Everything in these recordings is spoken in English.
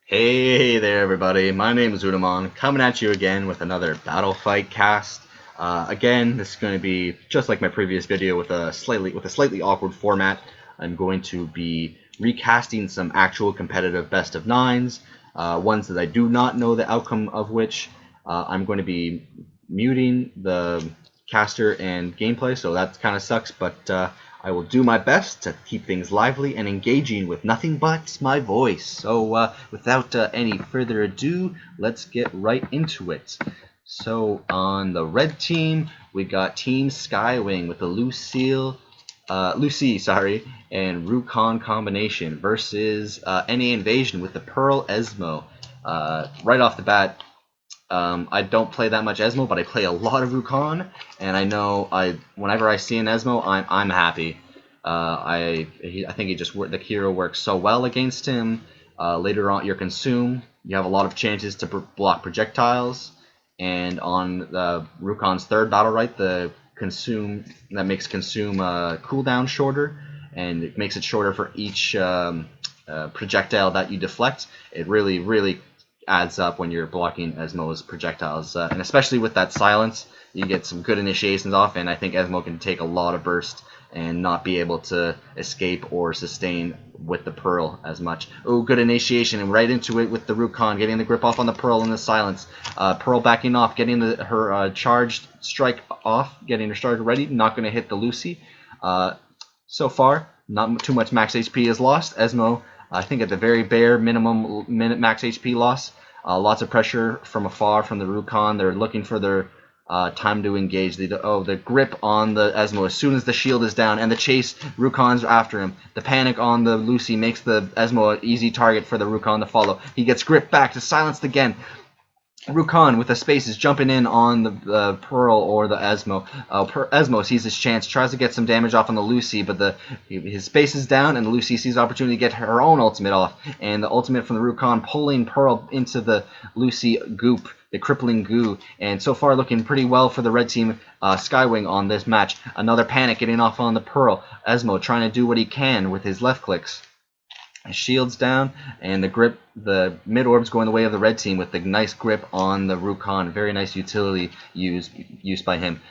Hey there, everybody. My name is Udamon, coming at you again with another BattleFite cast. Again, this is going to be just like my previous video with a slightly awkward format. I'm going to be recasting some actual competitive best of nines, ones that I do not know the outcome of which. I'm going to be muting the caster and gameplay, so that kind of sucks, but I will do my best to keep things lively and engaging with nothing but my voice. So without any further ado, let's get right into it. So on the red team, we got Team Skywingg with the Lucy, and RuCon combination versus NAInvasion with the Pearl Esmo. Right off the bat, I don't play that much Esmo, but I play a lot of RuCon, and I know whenever I see an Esmo, I'm happy. I think the hero works so well against him. Later on, you have a lot of chances to block projectiles, and on the RuCon's third Battlerite, the consume that makes consume cooldown shorter, and it makes it shorter for each projectile that you deflect. It really adds up when you're blocking Esmo's projectiles, and especially with that silence, you get some good initiations off, and I think Esmo can take a lot of burst and not be able to escape or sustain with the Pearl as much. Oh, good initiation, and right into it with the RuCon, getting the grip off on the Pearl in the silence. Pearl backing off, getting her charged strike off, getting her started ready, not going to hit the Lucy. So far, not too much max HP is lost. Esmo, I think at the very bare minimum max HP loss. Lots of pressure from afar from the RuCon. They're looking for their time to engage. The grip on the Esmo as soon as the shield is down, and the chase, RuCon's after him. The panic on the Lucy makes the Esmo an easy target for the RuCon to follow. He gets gripped back to silenced again. RuCon with the spaces jumping in on the Pearl or the Esmo. Esmo sees his chance, tries to get some damage off on the Lucy, but his space is down, and the Lucy sees the opportunity to get her own ultimate off. And the ultimate from the RuCon pulling Pearl into the Lucy goop, the crippling goo. And so far looking pretty well for the red team, Skywingg on this match. Another panic getting off on the Pearl. Esmo trying to do what he can with his left clicks. Shields down, and the mid orbs going the way of the red team with the nice grip on the RuCon. Very nice utility used by him.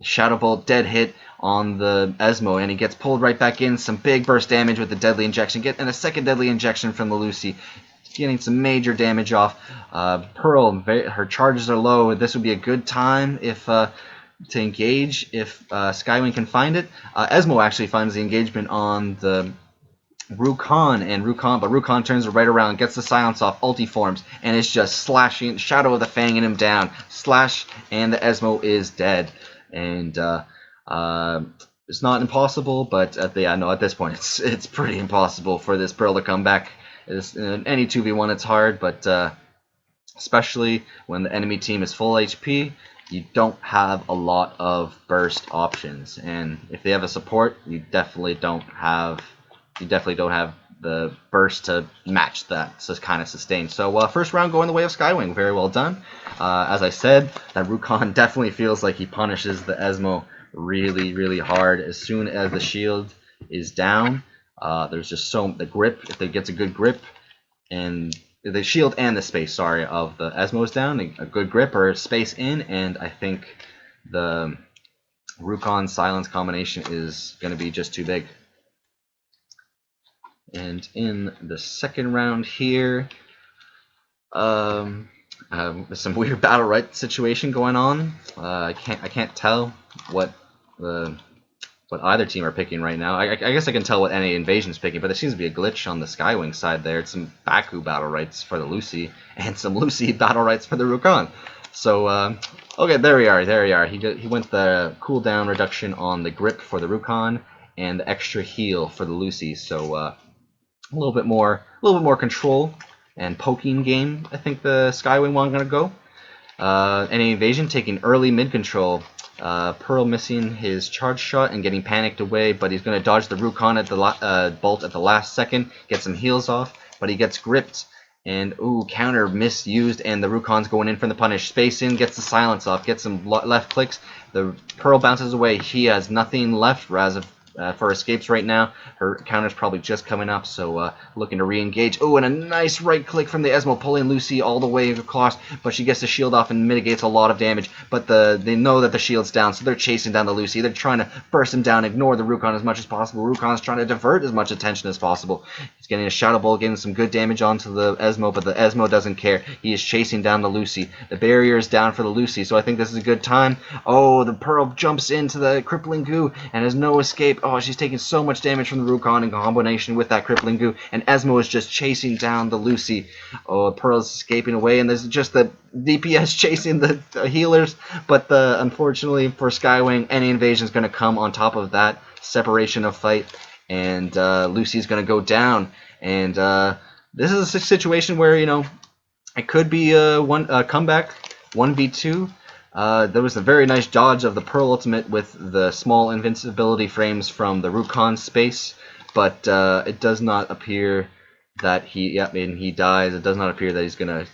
Shadow Bolt dead hit on the Esmo, and he gets pulled right back in. Some big burst damage with the deadly injection. And a second deadly injection from the Lucy, getting some major damage off. Pearl, her charges are low. This would be a good time to engage if Skywingg can find it. Esmo actually finds the engagement on the RuCon, but RuCon turns it right around, gets the silence off, ulti forms, and it's just slashing, Shadow of the Fang in him down, slash, and the Esmo is dead. And it's not impossible, but at this point, it's pretty impossible for this Pearl to come back. In any 2v1, it's hard, but especially when the enemy team is full HP, you don't have a lot of burst options, and if they have a support, you definitely don't have the burst to match that, so it's kind of sustained. So first round going the way of Skywingg, very well done. As I said, that RuCon definitely feels like he punishes the Esmo really hard as soon as the shield is down. There's just the grip, if it gets a good grip, and the shield and the space, of the Esmo is down, a good grip or space in, and I think the RuCon silence combination is going to be just too big. And in the second round here, there's some weird Battlerite situation going on. I can't tell what either team are picking right now. I guess I can tell what NAInvasion's picking, but there seems to be a glitch on the Skywingg side there. It's some Baku Battlerites for the Lucy, and some Lucy Battlerites for the RuCon. So, okay, there we are. He went the cooldown reduction on the grip for the RuCon, and the extra heal for the Lucy. So, a little bit more control and poking game. I think the Skywingg one going to go. NAInvasion taking early mid control. Pearl missing his charge shot and getting panicked away, but he's going to dodge the RuCon at the bolt at the last second, get some heals off, but he gets gripped. And counter misused, and the RuCon's going in for the punish. Space in, gets the silence off, gets some left clicks. The Pearl bounces away. He has nothing left, for escapes right now. Her counter's probably just coming up, so looking to re-engage. Oh, and a nice right click from the Esmo, pulling Lucy all the way across, but she gets the shield off and mitigates a lot of damage. But they know that the shield's down, so they're chasing down the Lucy. They're trying to burst him down, ignore the Rukon as much as possible. Rukon's trying to divert as much attention as possible. He's getting a Shadow Ball, getting some good damage onto the Esmo, but the Esmo doesn't care. He is chasing down the Lucy. The barrier is down for the Lucy, so I think this is a good time. Oh, the Pearl jumps into the Crippling Goo and has no escape. Oh, she's taking so much damage from the Rukon in combination with that Crippling Goo, and Esmo is just chasing down the Lucy. Oh, Pearl's escaping away, and there's just the DPS chasing the healers, but unfortunately for Skywingg, NAInvasion is going to come on top of that separation of fight, and Lucy's going to go down. And this is a situation where, you know, it could be a comeback, 1v2. There was a very nice dodge of the Pearl Ultimate with the small invincibility frames from the Rukon space, but it does not appear that he dies. It does not appear that he's going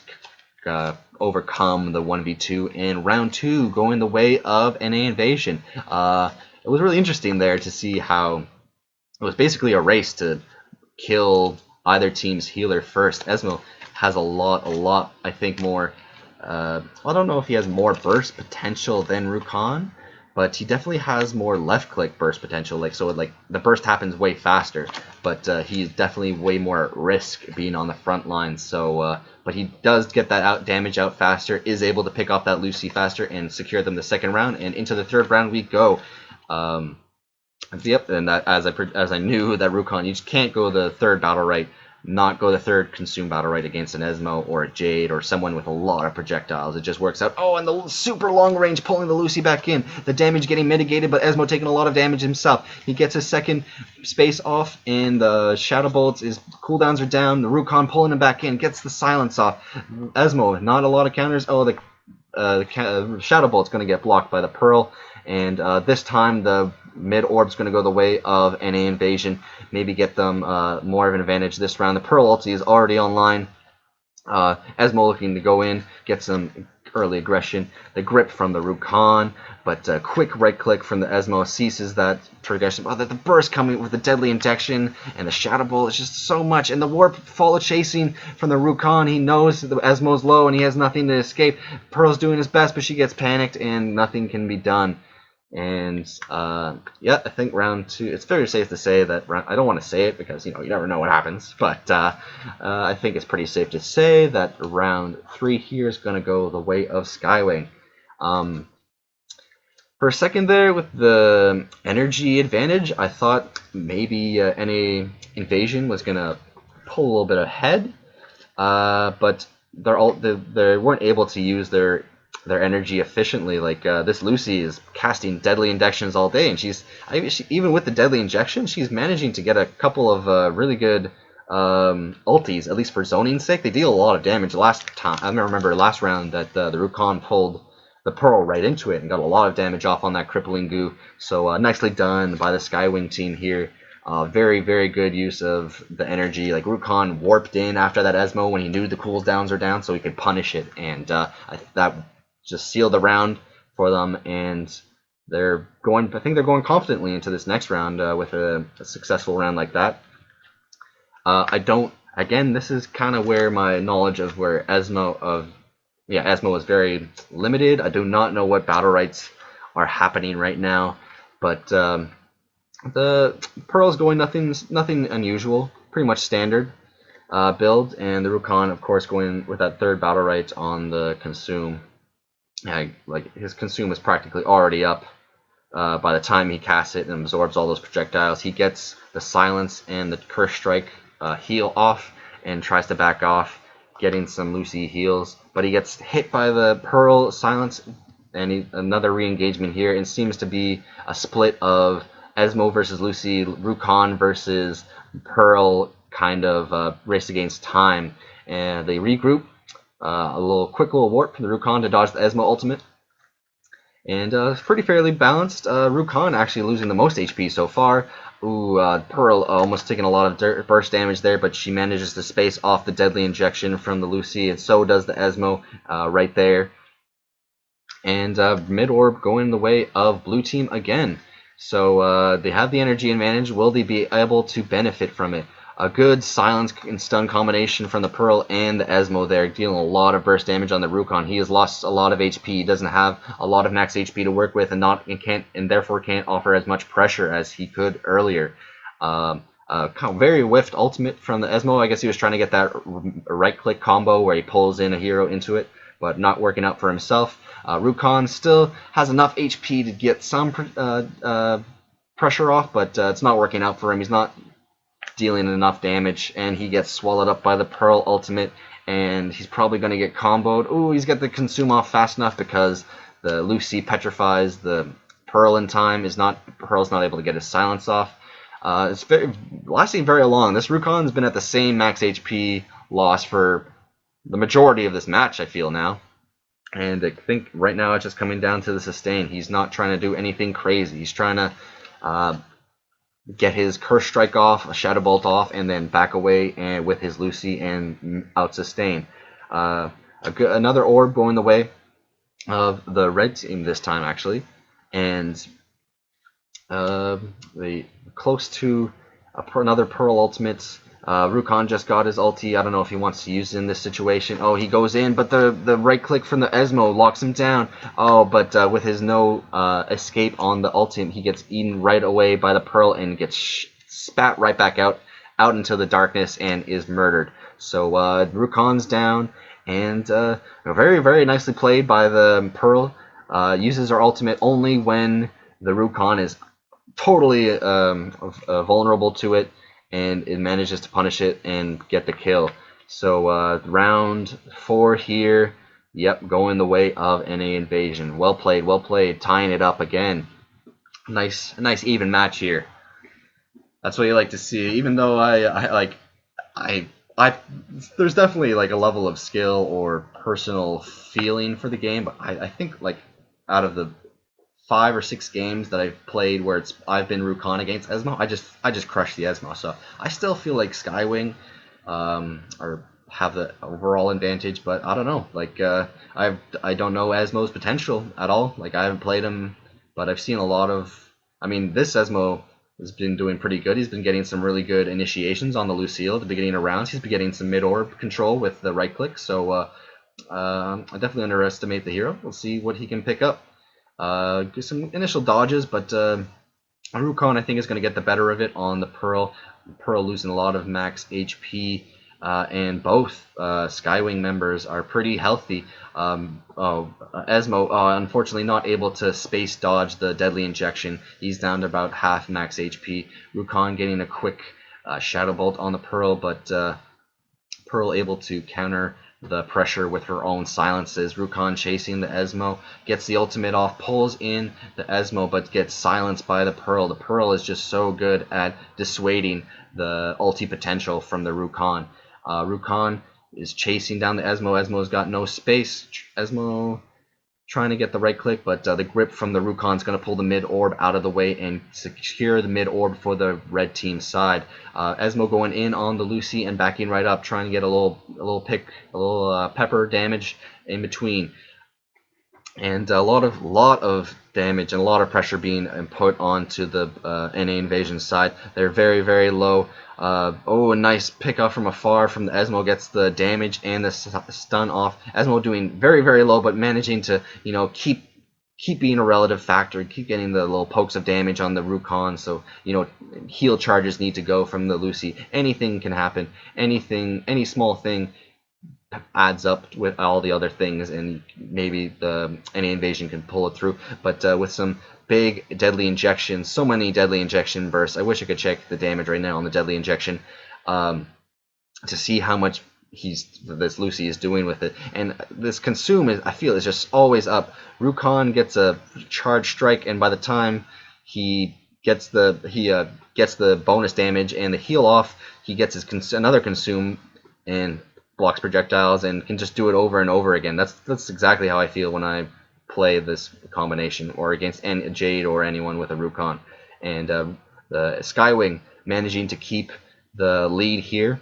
to overcome the 1v2 in round 2, going the way of NAInvasion. It was really interesting there to see how it was basically a race to kill either team's healer first. Esmo has a lot, I think, more. I don't know if he has more burst potential than Rukon, but he definitely has more left click burst potential. Like the burst happens way faster, but he's definitely way more at risk being on the front line. So, but he does get that damage out faster, is able to pick off that Lucy faster and secure them the second round, and into the third round we go. Yep, and that, as I knew that Rukon, you just can't go the third Battlerite, not go the third Consume Battlerite against an Esmo or a Jade or someone with a lot of projectiles. It just works out. Oh, and the super long range pulling the Lucy back in. The damage getting mitigated, but Esmo taking a lot of damage himself. He gets his second space off, and the Shadow Bolts, his cooldowns are down. The Rukon pulling him back in, gets the silence off. Esmo, not a lot of counters. Oh, the Shadow Bolt's going to get blocked by the Pearl, and this time the mid orb's going to go the way of NAInvasion, maybe get them more of an advantage this round. The Pearl ulti is already online. Esmo looking to go in, get some early aggression. The grip from the Rukon, but quick right click from the Esmo ceases that progression. Oh, the burst coming with the deadly injection and the Shadow Ball is just so much. And the warp follow chasing from the Rukon. He knows the Esmo's low and he has nothing to escape. Pearl's doing his best, but she gets panicked and nothing can be done. And yeah, I think round 2, it's very safe to say that I don't want to say it because, you know, you never know what happens, but I think it's pretty safe to say that round 3 here is going to go the way of Skywingg. For a second there, with the energy advantage, I thought maybe NAInvasion was going to pull a little bit ahead, but they weren't able to use their energy efficiently. Like this Lucy is casting deadly injections all day, and even with the deadly injection, she's managing to get a couple of really good ultis, at least for zoning's sake. They deal a lot of damage. Last time, I remember last round that the Rukon pulled the Pearl right into it and got a lot of damage off on that Crippling Goo. So nicely done by the Skywingg team here. Very, very good use of the energy. Like Rukon warped in after that Esmo when he knew the cooldowns are down, so he could punish it, and that just sealed the round for them, and I think they're going confidently into this next round with a successful round like that. Again, this is kind of where my knowledge of where Esmo is very limited. I do not know what Battlerites are happening right now, but the Pearl's going nothing unusual, pretty much standard build, and the Rukon, of course, going with that third Battlerite on the Consume. Yeah, like his Consume is practically already up by the time he casts it and absorbs all those projectiles. He gets the silence and the Curse Strike heal off and tries to back off, getting some Lucy heals, but he gets hit by the Pearl silence, and another re-engagement here, and seems to be a split of Esmo versus Lucy, Rukon versus Pearl, kind of race against time, and they regroup. A quick little warp from the Rukon to dodge the Esmo ultimate. And it's pretty fairly balanced. Rukon actually losing the most HP so far. Pearl almost taking a lot of burst damage there, but she manages to space off the deadly injection from the Lucy, and so does the Esmo right there. And mid-orb going the way of blue team again. So they have the energy advantage. Will they be able to benefit from it? A good silence and stun combination from the Pearl and the Esmo there, dealing a lot of burst damage on the Rukon. He has lost a lot of HP. He doesn't have a lot of max HP to work with, and therefore can't offer as much pressure as he could earlier. Very whiffed ultimate from the Esmo. I guess he was trying to get that right-click combo where he pulls in a hero into it, but not working out for himself. Rukon still has enough HP to get some pressure off, but it's not working out for him. He's not dealing enough damage, and he gets swallowed up by the Pearl ultimate, and he's probably going to get comboed. Ooh, he's got the consume off fast enough because the Lucy petrifies the Pearl in time. Pearl's not able to get his silence off. It's lasting very long. This Rukon's been at the same max HP loss for the majority of this match, I feel now. And I think right now it's just coming down to the sustain. He's not trying to do anything crazy. He's trying to get his Curse Strike off, a Shadow Bolt off, and then back away and with his Lucy and out sustain. Another orb going the way of the red team this time, actually. And close to another Pearl ultimate. Rukon just got his ulti. I don't know if he wants to use it in this situation. Oh, he goes in, but the right click from the Esmo locks him down. Oh, but with his no escape on the ultimate, he gets eaten right away by the Pearl and gets spat right back out into the darkness and is murdered. So Rukon's down, and very, very nicely played by the Pearl. Uses her ultimate only when the Rukon is totally vulnerable to it, and it manages to punish it and get the kill. So round 4 here, yep, going the way of NAInvasion. Well played, tying it up again. Nice even match here. That's what you like to see. Even though there's definitely like a level of skill or personal feeling for the game, but I think like out of the 5 or 6 games that I've played where I've been Rukon against Esmo, I just crushed the Esmo. So I still feel like Skywingg have the overall advantage, but I don't know. Like I don't know Esmo's potential at all. Like I haven't played him, but I've seen a lot of. I mean, this Esmo has been doing pretty good. He's been getting some really good initiations on the Lucille at the beginning of rounds. He's been getting some mid orb control with the right click. So I definitely underestimate the hero. We'll see what he can pick up. Get some initial dodges, but Rukon I think is going to get the better of it on the Pearl. Pearl losing a lot of max HP, and both Skywingg members are pretty healthy. Esmo unfortunately not able to space dodge the deadly injection. He's down to about half max HP. Rukon getting a quick Shadow Bolt on the Pearl, but Pearl able to counter the pressure with her own silences. Rukon chasing the Esmo, gets the ultimate off, pulls in the Esmo, but gets silenced by the Pearl. The Pearl is just so good at dissuading the ulti potential from the Rukon. Rukon is chasing down the Esmo. Esmo's got no space. Esmo trying to get the right click, but the grip from the Rukon is going to pull the mid orb out of the way and secure the mid orb for the red team side. Esmo going in on the Lucy and backing right up, trying to get a little pepper damage in between, and a lot of damage and a lot of pressure being put onto the NAInvasion side. They're very, very low. A nice pickup from afar from the Esmo, gets the damage and the stun off. Esmo doing very, very low, but managing to keep being a relative factor, keep getting the little pokes of damage on the Rukon. So heal charges need to go from the Lucy. Anything can happen. Any small thing adds up with all the other things, and maybe the NAInvasion can pull it through. But with some big deadly injections, so many deadly injection bursts. I wish I could check the damage right now on the deadly injection to see how much this Lucy is doing with it. And this consume I feel is just always up. Rukon gets a charge strike, and by the time he gets the bonus damage and the heal off, he gets another consume and blocks projectiles and can just do it over and over again. That's exactly how I feel when I play this combination or against Jade or anyone with a Rukon. And the Skywingg managing to keep the lead here.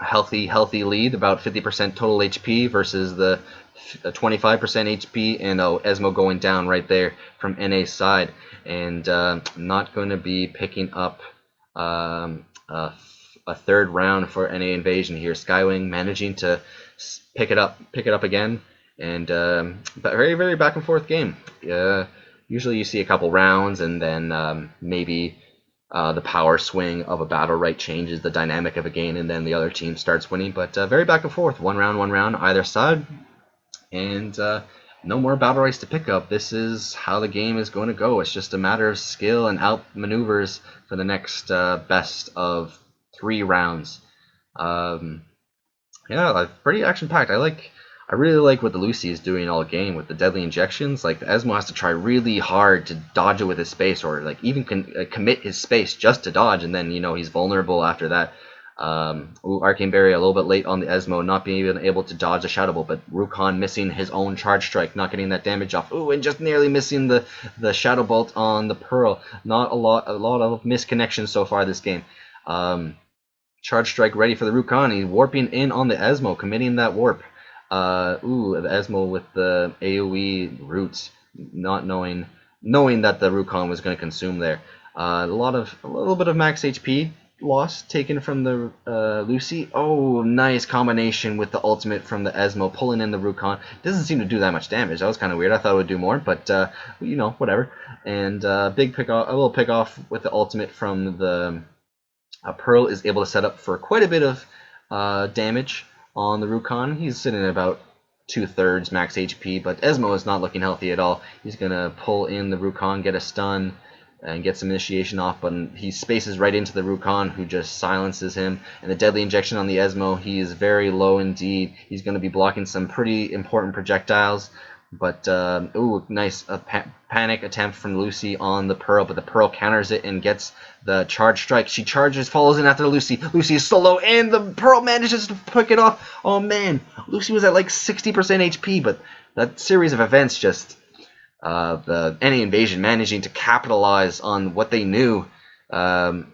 healthy lead, about 50% total HP versus the 25% HP, and Esmo going down right there from NA's side, and not going to be picking up a third round for NAInvasion here. Skywingg managing to pick it up again, and but very back and forth game. Usually you see a couple rounds, and then maybe the power swing of a Battlerite changes the dynamic of a game, and then the other team starts winning. But very back and forth, one round either side, and no more Battlerites to pick up. This is how the game is going to go. It's just a matter of skill and outmaneuvers for the next best of 3 rounds. Yeah, pretty action-packed. I really like what the Lucy is doing all game with the deadly injections. Like, Esmo has to try really hard to dodge it with his space, or like even commit his space just to dodge, and then he's vulnerable after that. Arcane Barrier a little bit late on the Esmo, not being even able to dodge the Shadow Bolt, but RuCon missing his own charge strike, not getting that damage off. And just nearly missing the Shadow Bolt on the Pearl. Not a lot of misconnections so far this game. Charge strike ready for the RuCon. He's warping in on the Esmo, committing that warp. The Esmo with the AoE roots, not knowing that the RuCon was going to consume there. A little bit of max HP loss taken from the Lucy. Nice combination with the ultimate from the Esmo, pulling in the RuCon. Doesn't seem to do that much damage. That was kind of weird. I thought it would do more, but whatever. And a little pick off with the ultimate from the Pearl is able to set up for quite a bit of damage on the RuCon. He's sitting at about 2/3 max HP, but Esmo is not looking healthy at all. He's gonna pull in the RuCon, get a stun, and get some initiation off, but he spaces right into the RuCon, who just silences him. And the deadly injection on the Esmo, he is very low indeed. He's going to be blocking some pretty important projectiles, but nice panic attempt from Lucy on the Pearl, but the Pearl counters it and gets the charge strike. She charges, follows in after Lucy. Lucy is so low, and the Pearl manages to pick it off. Oh man, Lucy was at like 60% HP, but that series of events just the NAInvasion managing to capitalize on what they knew, on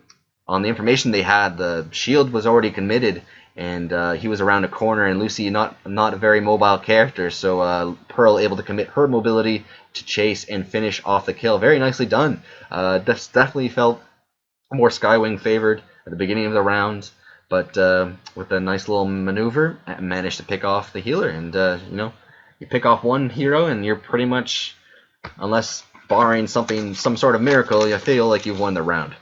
the information they had. The shield was already committed, and he was around a corner, and Lucy not a very mobile character, so Pearl able to commit her mobility to chase and finish off the kill. Very nicely done. This definitely felt more Skywingg favored at the beginning of the round, but with a nice little maneuver, managed to pick off the healer. And you pick off one hero, and you're pretty much, unless barring some sort of miracle, you feel like you've won the round.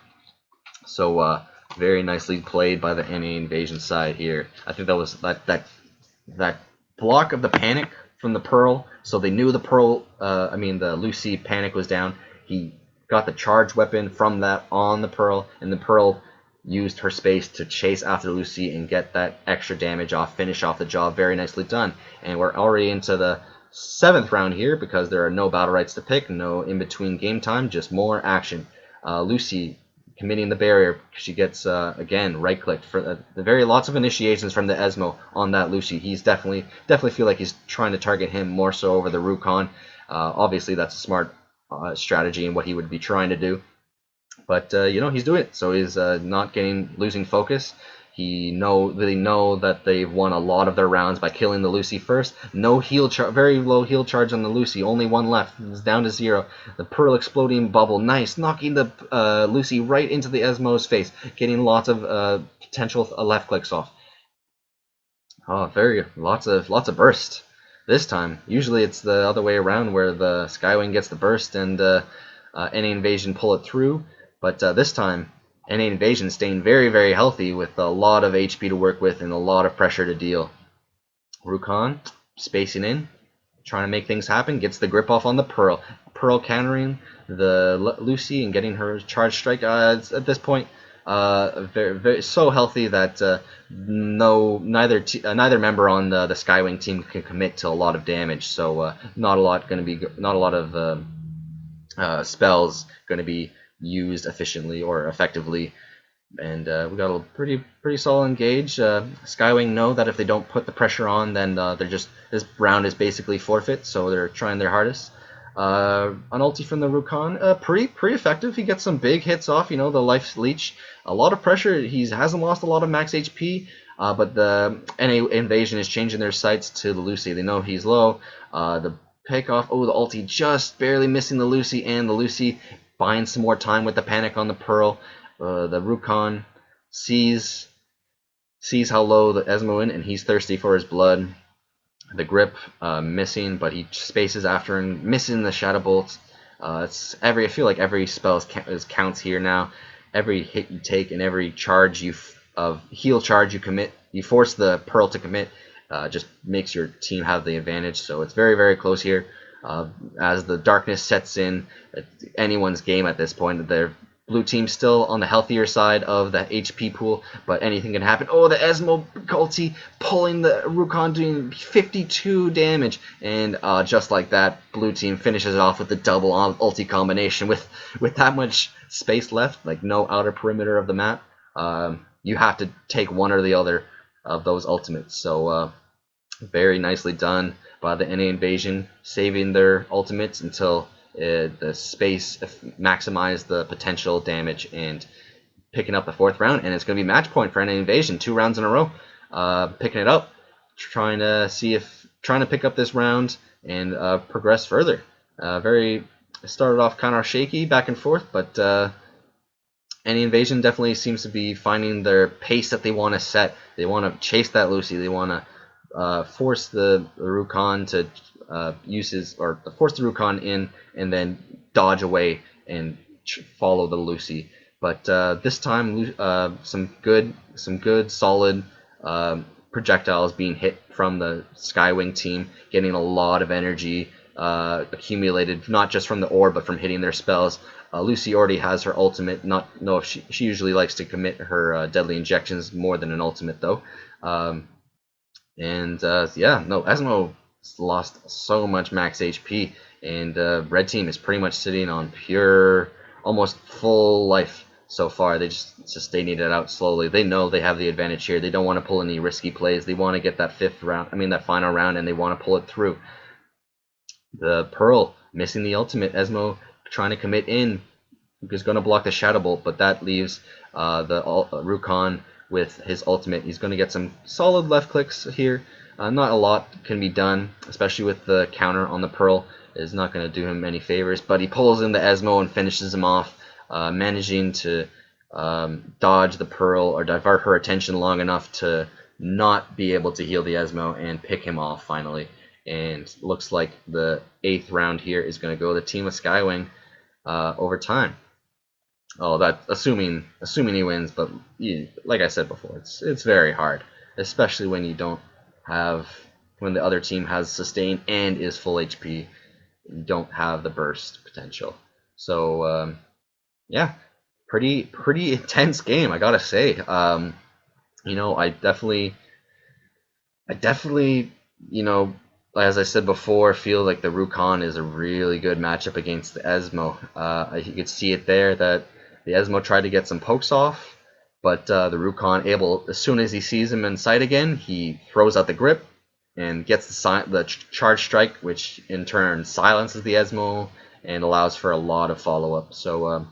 So very nicely played by the NAInvasion side here. I think that was that block of the panic from the Pearl. So they knew the the Lucy panic was down. He got the charge weapon from that on the Pearl, and the Pearl used her space to chase after Lucy and get that extra damage off, finish off the job. Very nicely done. And we're already into the 7th round here, because there are no Battlerites to pick, no in-between game time, just more action. Lucy committing the barrier. She gets, again, right-clicked. For the lots of initiations from the Esmo on that Lucy. He's definitely feel like he's trying to target him more so over the RuCon. Obviously, that's a smart strategy and what he would be trying to do. But, he's doing it, so he's not losing focus. They know that they've won a lot of their rounds by killing the Lucy first. No heal very low heal charge on the Lucy. Only one left. It's down to 0. The Pearl exploding bubble. Nice. Knocking the Lucy right into the Esmo's face. Getting lots of potential left clicks off. Oh, lots of burst this time. Usually it's the other way around, where the Skywingg gets the burst and NAInvasion pull it through. But this time, NAInvasion staying very healthy with a lot of HP to work with and a lot of pressure to deal. RuCon spacing in, trying to make things happen, gets the grip off on the Pearl. Pearl countering the Lucy and getting her charge strike. At this point, very so healthy that neither member on the Skywingg team can commit to a lot of damage. So not a lot of spells going to be used efficiently or effectively, and we got a pretty solid engage. Skywingg know that if they don't put the pressure on, then this round is basically forfeit, so they're trying their hardest. An ulti from the RuCon, pretty effective. He gets some big hits off, the life leech. A lot of pressure. He hasn't lost a lot of max HP. But the NAInvasion is changing their sights to the Lucy. They know he's low. The pick off. Oh, the ulti just barely missing the Lucy, and the Lucy buying some more time with the panic on the Pearl. The Rukon sees how low the Esmo is, and he's thirsty for his blood. The grip missing, but he spaces after and missing the shadow bolts. I feel like every spell counts here now. Every hit you take and every charge heal charge you commit, you force the Pearl to commit, just makes your team have the advantage. So it's very, very close here. As the darkness sets in, anyone's game at this point. Their blue team still on the healthier side of the HP pool, but anything can happen. Oh, the Esmo ulti pulling the Rukon, doing 52 damage, and just like that, blue team finishes it off with the double ulti combination. With that much space left, like no outer perimeter of the map, you have to take one or the other of those ultimates. So very nicely done by the NAInvasion, saving their ultimates until the space maximize the potential damage and picking up the 4th round. And it's going to be match point for NAInvasion, 2 rounds in a row, picking it up, trying to pick up this round and progress further. Started off kind of shaky back and forth, but NAInvasion definitely seems to be finding their pace that they want to set. They want to chase that Lucy. They want to force the Rukon to force the Rukon in and then dodge away and follow the Lucy. But this time, some good solid projectiles being hit from the Skywingg team, getting a lot of energy accumulated, not just from the orb, but from hitting their spells. Lucy already has her ultimate. Know if she usually likes to commit her deadly injections more than an ultimate, though. Esmo lost so much max HP, and red team is pretty much sitting on pure, almost full life so far. They just sustaining it out slowly. They know they have the advantage here. They don't want to pull any risky plays. They want to get that final round, and they want to pull it through. The Pearl missing the ultimate. Esmo trying to commit in, is going to block the Shadow Bolt, but that leaves the Rukon with his ultimate. He's going to get some solid left clicks here. Not a lot can be done, especially with the counter on the Pearl. Is not going to do him any favors, but he pulls in the Esmo and finishes him off, managing to dodge the Pearl or divert her attention long enough to not be able to heal the Esmo and pick him off finally. And looks like the 8th round here is going to go the team of Skywingg over time. Oh, that assuming he wins, but like I said before, it's very hard, especially when when the other team has sustain and is full HP. You don't have the burst potential. So yeah, pretty intense game, I gotta say. I definitely, as I said before, feel like the Rukon is a really good matchup against the Esmo. You could see it there that the Esmo tried to get some pokes off, but the Rukon as soon as he sees him in sight again, he throws out the grip and gets the charge strike, which in turn silences the Esmo and allows for a lot of follow-up. So,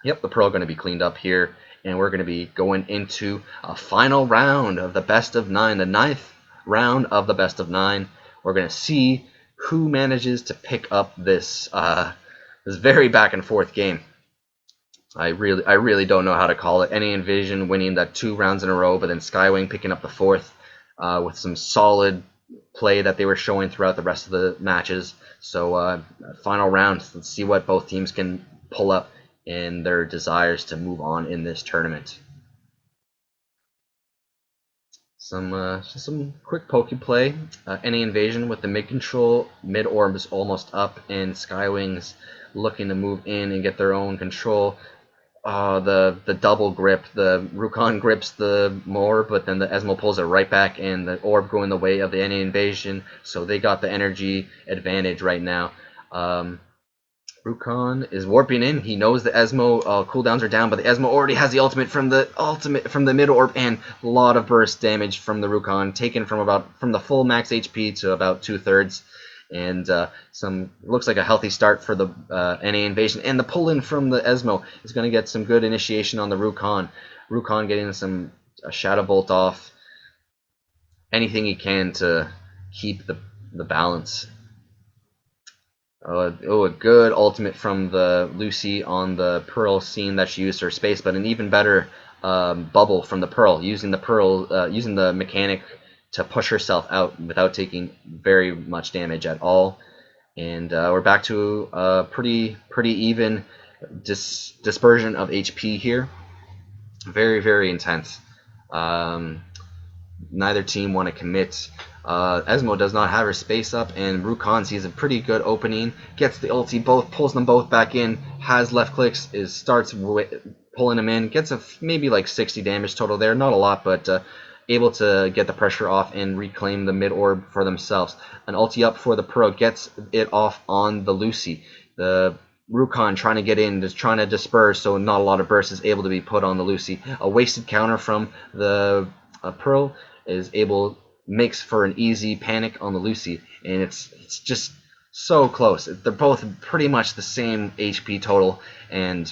the Pearl going to be cleaned up here, and we're going to be going into a final round of the best of 9, the 9th round of the best of 9. We're going to see who manages to pick up this very back and forth game. I really don't know how to call it. NAInvasion winning that 2 rounds in a row, but then Skywingg picking up the 4th with some solid play that they were showing throughout the rest of the matches. So final round, let's see what both teams can pull up in their desires to move on in this tournament. Some quick poke play. NAInvasion with the mid control, mid orb is almost up, and Skywing's looking to move in and get their own control. The double grip, the Rukon grips the orb, but then the Esmo pulls it right back, and the orb going the way of the NAInvasion, so they got the energy advantage right now. Rukon is warping in. He knows the Esmo cooldowns are down, but the Esmo already has the ultimate from the mid orb, and a lot of burst damage from the Rukon, taken from the full max HP to about 2/3. And looks like a healthy start for the NAInvasion, and the pull in from the Esmo is going to get some good initiation on the Rukon. Rukon getting some Shadow Bolt off, anything he can to keep the balance. A good ultimate from the Lucy on the Pearl, seeing that she used her space, but an even better bubble from the Pearl, using the mechanic to push herself out without taking very much damage at all. And we're back to a pretty even dispersion of HP here. Very intense. Neither team want to commit. Esmo does not have her space up, and Rukan sees a pretty good opening, gets the ulti, pulls them both back in, has left clicks, starts pulling them in, gets maybe like 60 damage total there, not a lot, but able to get the pressure off and reclaim the mid orb for themselves. An ulti up for the Pearl, gets it off on the Lucy. The Rukan trying to get in, just trying to disperse, so not a lot of burst is able to be put on the Lucy. A wasted counter from the Pearl makes for an easy panic on the Lucy, and it's just so close. They're both pretty much the same HP total, and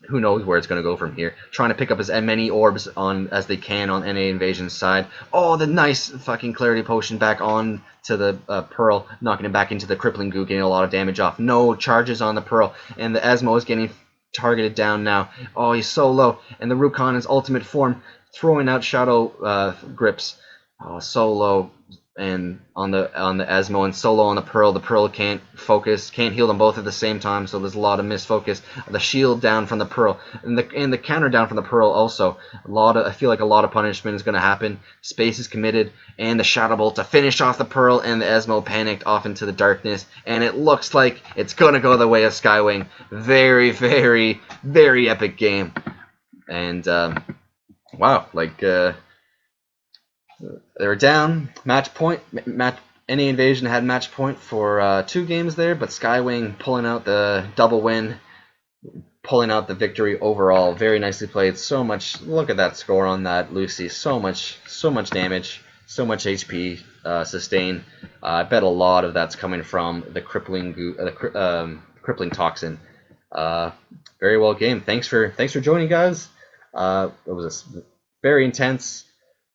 who knows where it's going to go from here. Trying to pick up as many orbs as they can on NAInvasion's side. Oh, the nice fucking clarity potion back on to the Pearl, knocking him back into the crippling goo, getting a lot of damage off. No charges on the Pearl, and the Esmo is getting targeted down now. Oh, he's so low, and the Rukan is ultimate form, throwing out shadow grips. Oh, so low, and on the Esmo, and so low on the Pearl can't focus, can't heal them both at the same time, so there's a lot of misfocus. The shield down from the Pearl, and the counter down from the Pearl also. I feel like a lot of punishment is going to happen. Space is committed, and the Shadow Bolt to finish off the Pearl, and the Esmo panicked off into the darkness, and it looks like it's going to go the way of Skywingg. Very epic game. And wow, like they were down match point. NAInvasion had match point for 2 games there, but Skywingg pulling out the double win, pulling out the victory overall. Very nicely played. So much. Look at that score on that Lucy. So much damage. So much HP sustain. I bet a lot of that's coming from the crippling toxin. Very well game. Thanks for joining, guys. It was a very intense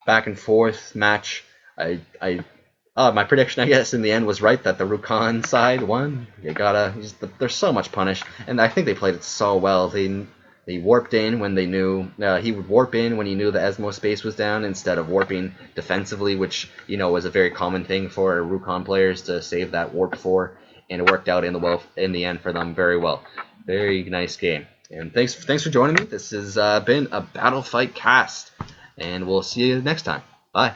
back and forth match. My prediction, I guess, in the end was right, that the Rukan side won. There's so much punish, and I think they played it so well. They warped in when they knew he would warp in when he knew the Esmo space was down, instead of warping defensively, which was a very common thing for Rukan players to save that warp for, and it worked out in the end for them very well. Very nice game, and thanks for joining me. This has been a BattleFite cast. And we'll see you next time. Bye.